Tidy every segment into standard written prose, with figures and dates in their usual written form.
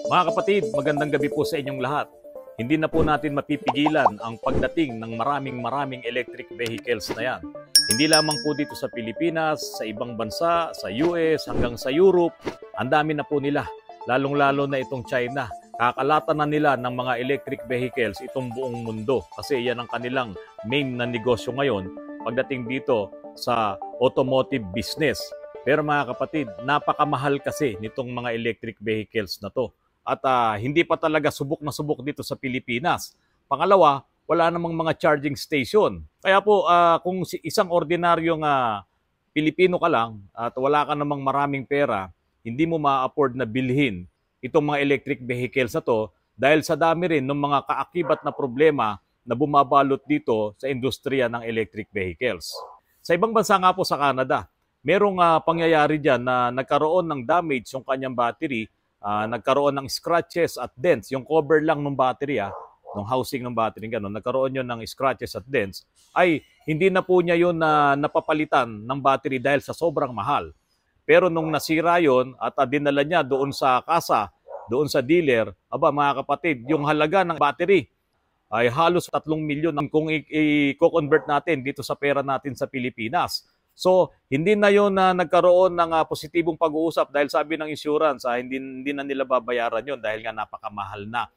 Mga kapatid, magandang gabi po sa inyong lahat. Hindi na po natin mapipigilan ang pagdating ng maraming electric vehicles na yan. Hindi lamang po dito sa Pilipinas, sa ibang bansa, sa US, hanggang sa Europe, ang dami na po nila. Lalong-lalo na itong China. Kakalatan na nila ng mga electric vehicles itong buong mundo kasi yan ang kanilang main na negosyo ngayon pagdating dito sa automotive business. Pero mga kapatid, napakamahal kasi nitong mga electric vehicles na to. At hindi pa talaga subok na subok dito sa Pilipinas. Pangalawa, wala namang mga charging station. Kaya po, kung isang ordinaryong Pilipino ka lang at wala ka namang maraming pera, hindi mo ma-afford na bilhin itong mga electric vehicles na to dahil sa dami rin ng mga kaakibat na problema na bumabalot dito sa industriya ng electric vehicles. Sa ibang bansa nga po sa Canada, merong pangyayari dyan na nagkaroon ng damage yung kanyang battery, nagkaroon ng scratches at dents, yung cover lang ng battery, ng housing ng battery, ganun, nagkaroon yun ng scratches at dents, ay hindi na po niya yun napapalitan ng battery dahil sa sobrang mahal. Pero nung nasira yun at dinala niya doon sa kasa, doon sa dealer, mga kapatid, yung halaga ng battery ay halos 3 milyon kung i-convert natin dito sa pera natin sa Pilipinas. So, hindi na yun na nagkaroon ng positibong pag-uusap dahil sabi ng insurance, hindi na nila babayaran yun dahil nga napakamahal na.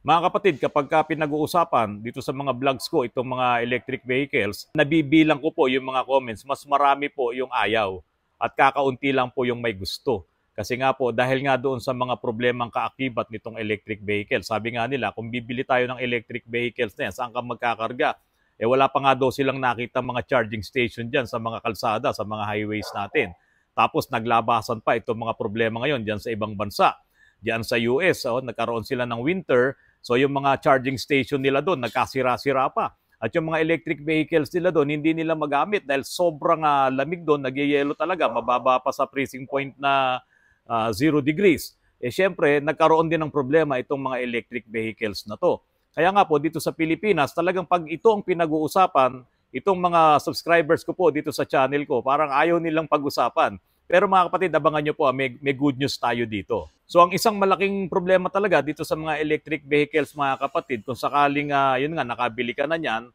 Mga kapatid, kapag pinag-uusapan dito sa mga vlogs ko, itong mga electric vehicles, nabibilang ko po yung mga comments, mas marami po yung ayaw at kakaunti lang po yung may gusto. Kasi nga po, dahil nga doon sa mga problemang kaakibat nitong electric vehicle, sabi nga nila, kung bibili tayo ng electric vehicles na yan, saan ka magkakarga? Wala pa nga daw silang nakita mga charging station dyan sa mga kalsada, sa mga highways natin. Tapos naglabasan pa itong mga problema ngayon dyan sa ibang bansa. Dyan sa US, nagkaroon sila ng winter, so yung mga charging station nila doon, nagkasira-sira pa. At yung mga electric vehicles nila doon, hindi nila magamit dahil sobrang lamig doon, nagyayelo talaga, mababa pa sa freezing point na 0 degrees. Siyempre, nagkaroon din ng problema itong mga electric vehicles na to. Kaya nga po, dito sa Pilipinas, talagang pag ito ang pinag-uusapan, itong mga subscribers ko po dito sa channel ko, parang ayaw nilang pag-usapan. Pero mga kapatid, abangan nyo po, may good news tayo dito. So ang isang malaking problema talaga dito sa mga electric vehicles, mga kapatid, kung sakaling yun nga, nakabili ka na niyan,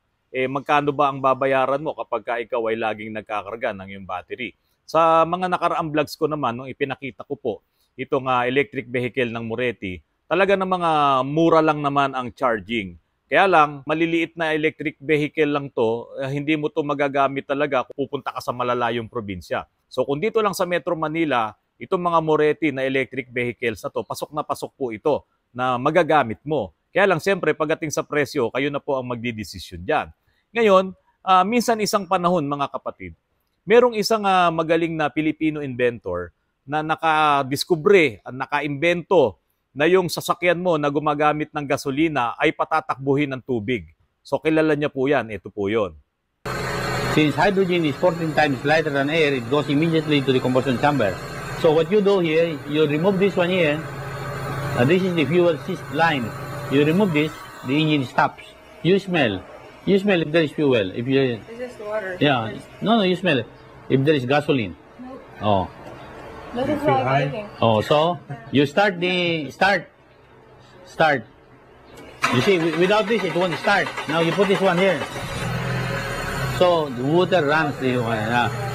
magkano ba ang babayaran mo kapag ikaw ay laging nagkakarga ng iyong battery? Sa mga nakaraang vlogs ko naman, nung ipinakita ko po itong electric vehicle ng Moretti, talaga na mga mura lang naman ang charging. Kaya lang, maliliit na electric vehicle lang to, hindi mo to magagamit talaga kung pupunta ka sa malalayong probinsya. So kung dito lang sa Metro Manila, itong mga Moretti na electric vehicles na to, pasok na pasok po ito na magagamit mo. Kaya lang, siyempre, pagdating sa presyo, kayo na po ang magdidesisyon dyan. Ngayon, minsan isang panahon, mga kapatid, merong isang magaling na Filipino inventor na nakadiskubre, nakaimbento na yung sasakyan mo na gumagamit ng gasolina ay patatakbuhin ng tubig. So kilala niya po yan, ito po yun. Since hydrogen is 14 times lighter than air, it goes immediately to the combustion chamber. So what you do here, you remove this one here. This is the fuel line. You remove this, the engine stops. You smell. You smell if there is fuel. If you, Is this water? yeah, no, you smell it. If there is gasoline. Oh. Look at how I'm making. Oh, so you start. You see, without this, it won't start. Now you put this one here. So the water runs.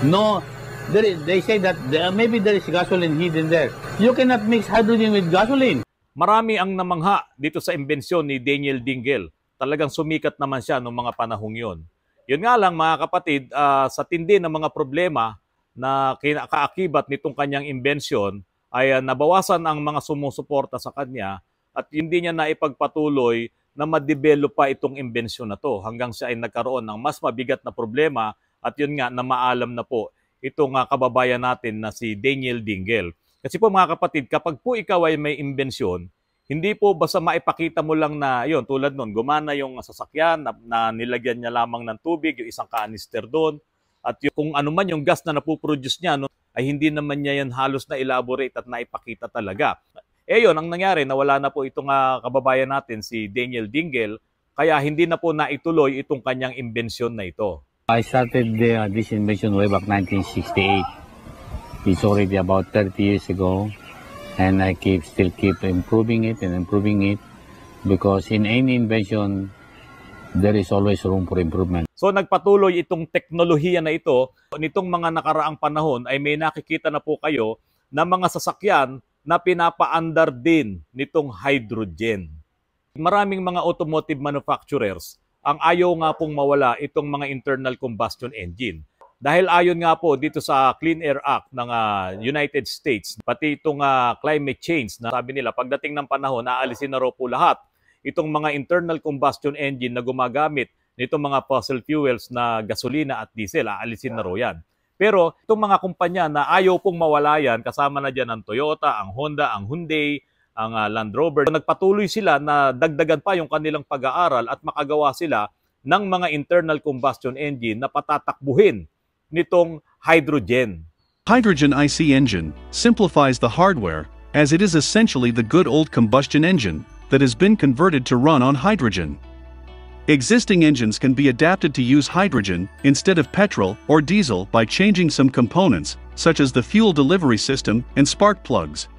No, they say that maybe there is gasoline hidden there. You cannot mix hydrogen with gasoline. Marami ang namangha dito sa imbensyon ni Daniel Dingel. Talagang sumikat naman siya noong mga panahong yon. Yun nga lang, mga kapatid, sa tindi ng mga problema na kaakibat nitong kanyang imbensyon ay nabawasan ang mga sumusuporta sa kanya at hindi niya naipagpatuloy na ma-develop pa itong imbensyon na to hanggang siya ay nagkaroon ng mas mabigat na problema at yun nga na maalam na po itong kababayan natin na si Daniel Dingel. Kasi po mga kapatid, kapag po ikaw ay may imbensyon, hindi po basta maipakita mo lang na yun, tulad nun, gumana yung sasakyan na nilagyan niya lamang ng tubig, yung isang kanister doon, at yung, kung ano man yung gas na napuproduce niya, no, ay hindi naman niya yan halos na elaborate at naipakita talaga. Yun, ang nangyari, nawala na po itong kababayan natin, si Daniel Dingel, kaya hindi na po naituloy itong kanyang imbensyon na ito. I started this invention way back 1968. It's already about 30 years ago. and I still keep improving it and improving it, because in any invention, there is always room for improvement. So nagpatuloy itong teknolohiya na ito. Nitong mga nakaraang panahon ay may nakikita na po kayo na mga sasakyan na pinapaandar din nitong hydrogen. Maraming mga automotive manufacturers ang ayaw nga pong mawala itong mga internal combustion engine. Dahil ayon nga po dito sa Clean Air Act ng United States, pati itong climate change na sabi nila pagdating ng panahon, aalisin na raw po lahat itong mga internal combustion engine na gumagamit nitong mga fossil fuels na gasolina at diesel, aalisin na raw yan. Pero itong mga kumpanya na ayaw pong mawala yan, kasama na dyan ang Toyota, ang Honda, ang Hyundai, ang Land Rover, nagpatuloy sila na dagdagan pa yung kanilang pag-aaral at makagawa sila ng mga internal combustion engine na patatakbuhin nitong hydrogen. Hydrogen IC engine simplifies the hardware, as it is essentially the good old combustion engine that has been converted to run on hydrogen. Existing engines can be adapted to use hydrogen instead of petrol or diesel by changing some components, such as the fuel delivery system and spark plugs.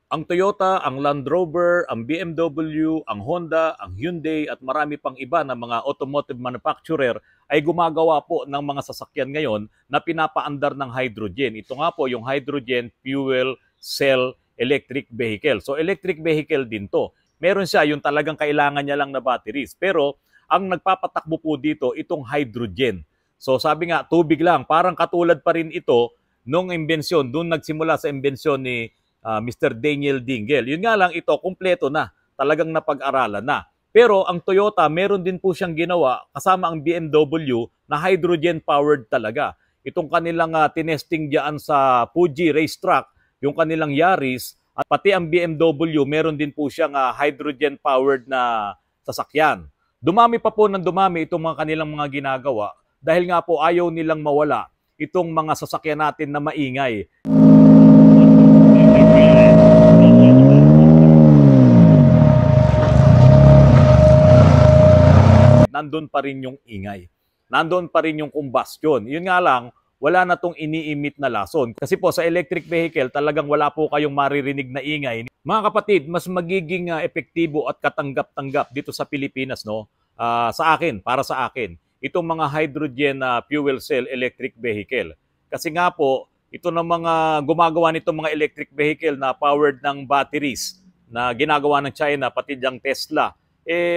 Ang Toyota, ang Land Rover, ang BMW, ang Honda, ang Hyundai at marami pang iba na mga automotive manufacturer ay gumagawa po ng mga sasakyan ngayon na pinapaandar ng hydrogen. Ito nga po yung hydrogen fuel cell electric vehicle. So electric vehicle din to. Meron siya yung talagang kailangan niya lang na batteries. Pero ang nagpapatakbo po dito itong hydrogen. So sabi nga, tubig lang. Parang katulad pa rin ito nung imbensyon. Doon nagsimula sa imbensyon ni Mr. Daniel Dingel. Yun nga lang ito, kumpleto na. Talagang napag-aralan na. Pero ang Toyota, meron din po siyang ginawa kasama ang BMW na hydrogen-powered talaga. Itong kanilang tinesting diyan sa Fuji Racetrack, yung kanilang Yaris, at pati ang BMW, meron din po siyang hydrogen-powered na sasakyan. Dumami pa po ng dumami itong mga kanilang mga ginagawa dahil nga po ayaw nilang mawala itong mga sasakyan natin na maingay. Nandun pa rin yung ingay. Nandun pa rin yung combustion. Yun nga lang, wala na tong ini-emit na lason. Kasi po sa electric vehicle, talagang wala po kayong maririnig na ingay. Mga kapatid, mas magiging epektibo at katanggap-tanggap dito sa Pilipinas, no? Para sa akin, itong mga hydrogen fuel cell electric vehicle. Kasi nga po, ito na mga gumagawa nitong mga electric vehicle na powered ng batteries na ginagawa ng China, pati diyang Tesla.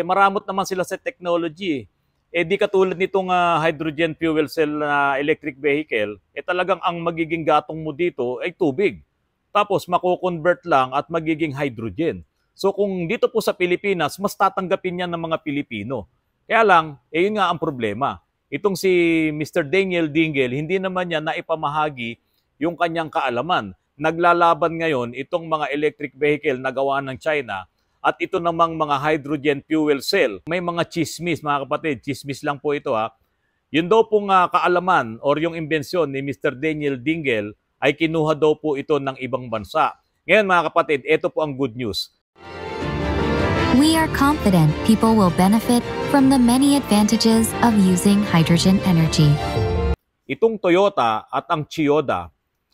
Maramot naman sila sa technology. Di katulad nitong hydrogen fuel cell na electric vehicle, talagang ang magiging gatong mo dito ay tubig. Tapos mako-convert lang at magiging hydrogen. So kung dito po sa Pilipinas, mas tatanggapin yan ng mga Pilipino. Kaya lang, yun nga ang problema. Itong si Mr. Daniel Dingel, hindi naman niya naipamahagi yung kanyang kaalaman. Naglalaban ngayon itong mga electric vehicle na gawa ng China at ito namang mga hydrogen fuel cell. May mga chismis, mga kapatid. Chismis lang po ito ha. Yun daw pong kaalaman or yung imbensyon ni Mr. Daniel Dingel ay kinuha daw po ito ng ibang bansa. Ngayon mga kapatid, ito po ang good news. We are confident people will benefit from the many advantages of using hydrogen energy. Itong Toyota at ang Chiyoda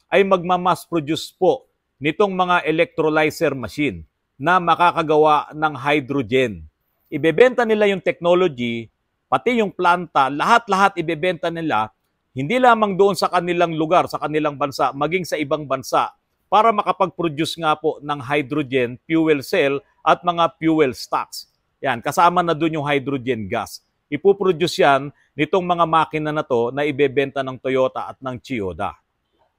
ay magmamass produce po nitong mga electrolyzer machine na makakagawa ng hydrogen. Ibebenta nila yung technology, pati yung planta, lahat-lahat ibebenta nila, hindi lamang doon sa kanilang lugar, sa kanilang bansa, maging sa ibang bansa, para makapag-produce nga po ng hydrogen, fuel cell, at mga fuel stocks. Yan, kasama na doon yung hydrogen gas. Ipuproduce yan nitong mga makina na to na ibebenta ng Toyota at ng Chiyoda.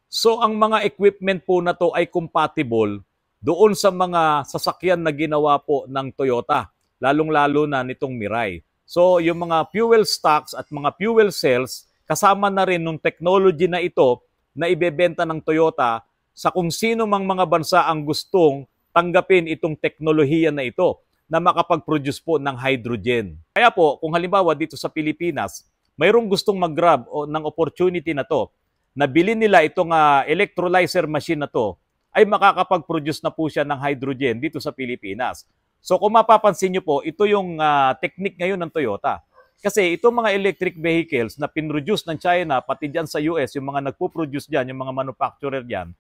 So ang mga equipment po na to ay compatible doon sa mga sasakyan na ginawa po ng Toyota, lalong-lalo na nitong Mirai. So yung mga fuel stocks at mga fuel cells, kasama na rin ng technology na ito na ibebenta ng Toyota sa kung sino mang mga bansa ang gustong tanggapin itong teknolohiya na ito na makapag-produce po ng hydrogen. Kaya po, kung halimbawa dito sa Pilipinas, mayroong gustong mag-grab ng opportunity na to, na bilhin nila itong electrolyzer machine na to, ay makakapag-produce na po siya ng hydrogen dito sa Pilipinas. So kung mapapansin nyo po, ito yung technique ngayon ng Toyota. Kasi itong mga electric vehicles na pinroduce ng China, pati dyan sa US, yung mga nagpo-produce dyan, yung mga manufacturer dyan,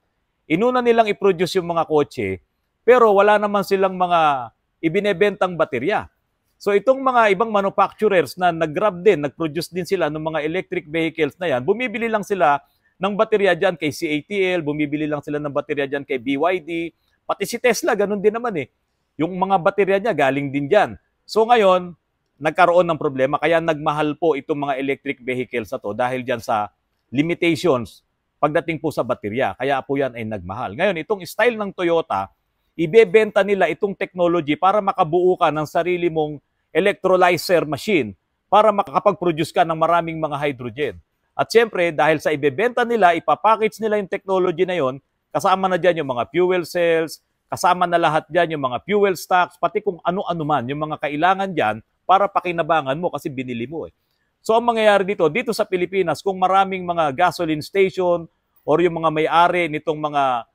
inuna nilang i-produce yung mga kotse pero wala naman silang mga ibinebentang baterya. So itong mga ibang manufacturers na nag-grab din, nag-produce din sila ng mga electric vehicles na yan, bumibili lang sila ng baterya dyan kay CATL, bumibili lang sila ng baterya dyan kay BYD, pati si Tesla, ganun din naman eh. Yung mga baterya niya galing din dyan. So ngayon, nagkaroon ng problema, kaya nagmahal po itong mga electric vehicles na to dahil dyan sa limitations pagdating po sa baterya. Kaya po yan ay nagmahal. Ngayon, itong style ng Toyota, ibebenta nila itong technology para makabuo ka ng sarili mong electrolyzer machine para makakapag-produce ka ng maraming mga hydrogen. At siyempre, dahil sa ibebenta nila, ipapackage nila yung technology na yon, kasama na dyan yung mga fuel cells, kasama na lahat dyan yung mga fuel stocks, pati kung ano-ano man, yung mga kailangan dyan para pakinabangan mo kasi binili mo eh. So ang mangyayari dito sa Pilipinas, kung maraming mga gasoline station or yung mga may-ari nitong mga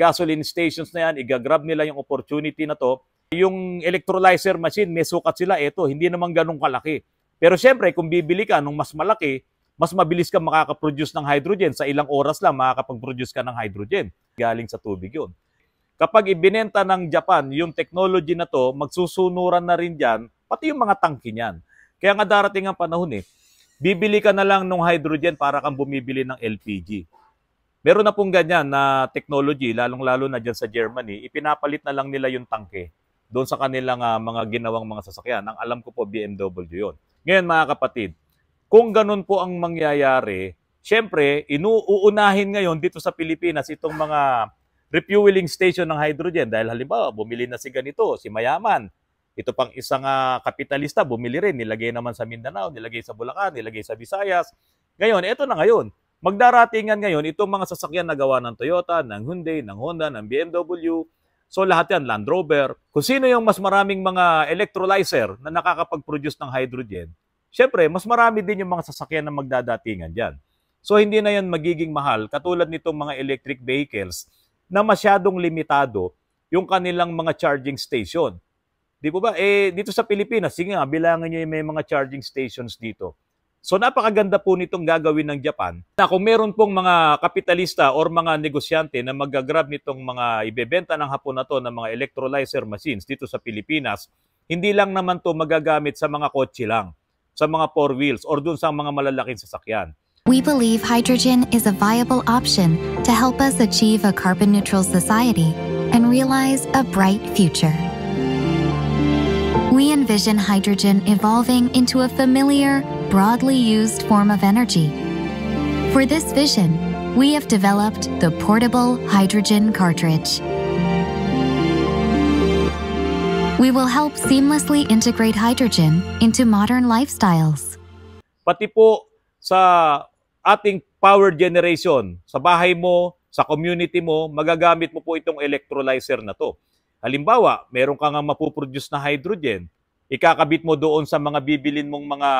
gasoline stations na yan, igagrab nila yung opportunity na to, yung electrolyzer machine, may sukat sila, eto, hindi naman ganun kalaki. Pero siyempre, kung bibili ka nung mas malaki, mas mabilis ka makakaproduce ng hydrogen. Sa ilang oras lang, makakapag-produce ka ng hydrogen. Galing sa tubig yun. Kapag ibinenta ng Japan yung technology na to, magsusunuran na rin dyan, pati yung mga tangke niyan. Kaya nga darating ang panahon eh, bibili ka na lang ng hydrogen para kang bumibili ng LPG. Meron na pong ganyan na technology, lalong-lalo na dyan sa Germany, ipinapalit na lang nila yung tangke doon sa kanilang mga ginawang mga sasakyan. Ang alam ko po, BMW yun. Ngayon mga kapatid, kung ganun po ang mangyayari, syempre, uunahin ngayon dito sa Pilipinas itong mga refueling station ng hydrogen. Dahil halimbawa, bumili na si ganito, si Mayaman. Ito pang isang kapitalista, bumili rin. Nilagay naman sa Mindanao, nilagay sa Bulacan, nilagay sa Visayas. Ngayon, ito na ngayon. Magdaratingan ngayon itong mga sasakyan na gawa ng Toyota, ng Hyundai, ng Honda, ng BMW. So lahat yan, Land Rover. Kung sino yung mas maraming mga electrolyzer na nakakapag-produce ng hydrogen, syempre, mas marami din yung mga sasakyan na magdadatingan dyan. So hindi na yan magiging mahal, katulad nitong mga electric vehicles na masyadong limitado yung kanilang mga charging station. Di po ba? Dito sa Pilipinas, sige nga, bilangan nyo yung may mga charging stations dito. So napakaganda po nitong gagawin ng Japan na kung meron pong mga kapitalista or mga negosyante na magagrab nitong mga ibebenta ng hapon na to ng mga electrolyzer machines dito sa Pilipinas, hindi lang naman to magagamit sa mga kotse lang, sa mga four wheels or dun sa mga malalaking sasakyan. We believe hydrogen is a viable option to help us achieve a carbon-neutral society and realize a bright future. We envision hydrogen evolving into a familiar, broadly used form of energy. For this vision, we have developed the portable hydrogen cartridge. We will help seamlessly integrate hydrogen into modern lifestyles. Pati po sa ating power generation, sa bahay mo, sa community mo, magagamit mo po itong electrolyzer na to. Halimbawa, meron ka nga mapuproduce na hydrogen, ikakabit mo doon sa mga bibilin mong mga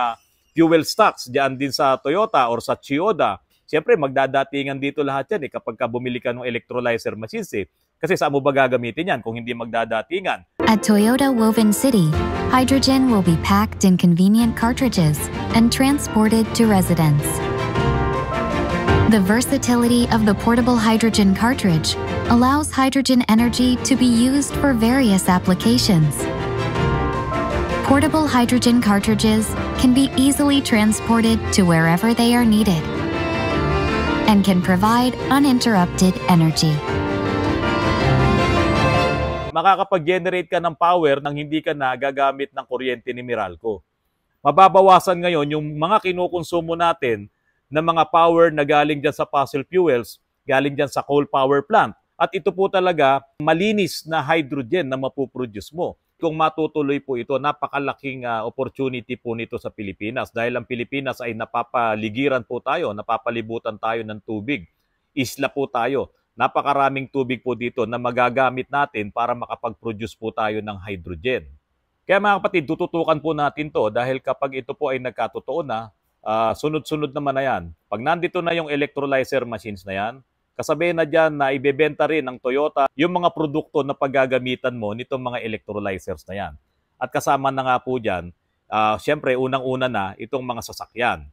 fuel stocks diyan din sa Toyota or sa Chiyoda. Siyempre, magdadatingan dito lahat yan kapag bumili ka ng electrolyzer machines Kasi saan mo ba gagamitin yan kung hindi magdadatingan? At Toyota Woven City, hydrogen will be packed in convenient cartridges and transported to residents. The versatility of the portable hydrogen cartridge allows hydrogen energy to be used for various applications. Portable hydrogen cartridges can be easily transported to wherever they are needed and can provide uninterrupted energy. Makakapag-generate ka ng power nang hindi ka na gagamit ng kuryente ni Meralco. Mababawasan ngayon yung mga kinukonsumo natin na mga power na galing dyan sa fossil fuels, galing dyan sa coal power plant. At ito po talaga malinis na hydrogen na mapuproduce mo. Kung matutuloy po ito, napakalaking opportunity po nito sa Pilipinas dahil ang Pilipinas ay napapaligiran po tayo, napapalibutan tayo ng tubig. Isla po tayo. Napakaraming tubig po dito na magagamit natin para makapag-produce po tayo ng hydrogen. Kaya mga kapatid, tututukan po natin to dahil kapag ito po ay nagkatotoo na, sunod-sunod naman na yan. Pag nandito na yung electrolyzer machines na yan, kasabay na dyan na ibebenta rin ng Toyota yung mga produkto na paggagamitan mo nitong mga electrolyzers na yan. At kasama na nga po dyan, syempre unang-una na itong mga sasakyan.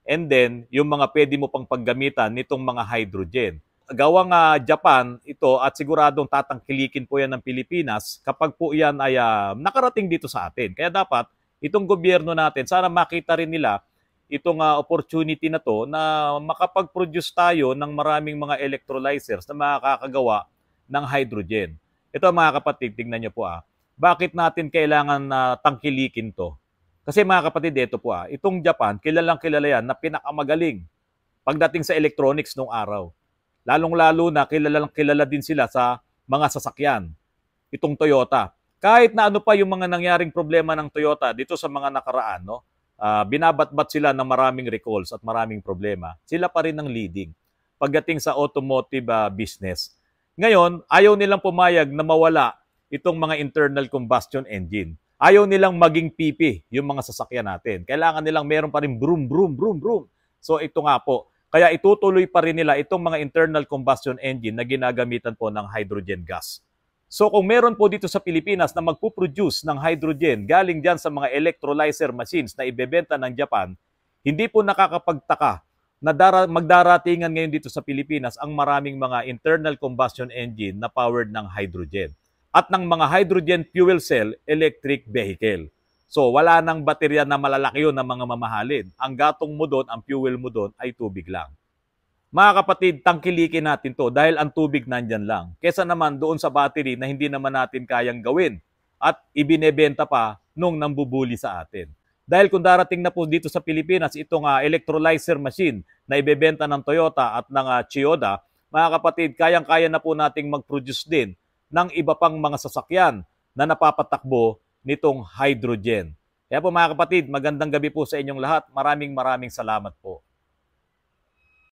And then, yung mga pwede mo pang paggamitan nitong mga hydrogen. gawang Japan ito at siguradong tatangkilikin po yan ng Pilipinas kapag po yan ay nakarating dito sa atin. Kaya dapat itong gobyerno natin, sana makita rin nila itong opportunity na to na makapag-produce tayo ng maraming mga electrolyzers na makakagawa ng hydrogen. Ito mga kapatid, tignan nyo po bakit natin kailangan tangkilikin to? Kasi mga kapatid, ito po itong Japan, kilalang kilala yan na pinakamagaling pagdating sa electronics nung araw. Lalong-lalo na kilala din sila sa mga sasakyan. Itong Toyota. Kahit na ano pa yung mga nangyaring problema ng Toyota dito sa mga nakaraan, no? Binabatbat sila ng maraming recalls at maraming problema. Sila pa rin ang leading pagdating sa automotive business. Ngayon, ayaw nilang pumayag na mawala itong mga internal combustion engine. Ayaw nilang maging PP yung mga sasakyan natin. Kailangan nilang meron pa rin vroom, vroom, vroom, vroom. So ito nga po. Kaya itutuloy pa rin nila itong mga internal combustion engine na ginagamitan po ng hydrogen gas. So kung meron po dito sa Pilipinas na magpuproduce ng hydrogen galing dyan sa mga electrolyzer machines na ibebenta ng Japan, hindi po nakakapagtaka na magdaratingan ngayon dito sa Pilipinas ang maraming mga internal combustion engine na powered ng hydrogen at ng mga hydrogen fuel cell electric vehicle. So wala nang baterya na malalaki yun na mga mamahalin. Ang gatong mo doon, ang fuel mo doon ay tubig lang. Mga kapatid, tangkilikin natin to dahil ang tubig nandyan lang. Kesa naman doon sa battery na hindi naman natin kayang gawin at ibinebenta pa nung nambubuli sa atin. Dahil kung darating na po dito sa Pilipinas itong electrolyzer machine na ibebenta ng Toyota at ng Chiyoda, mga kapatid, kayang-kaya na po nating mag-produce din ng iba pang mga sasakyan na napapatakbo nitong hydrogen. Kaya po mga kapatid, magandang gabi po sa inyong lahat. Maraming salamat po.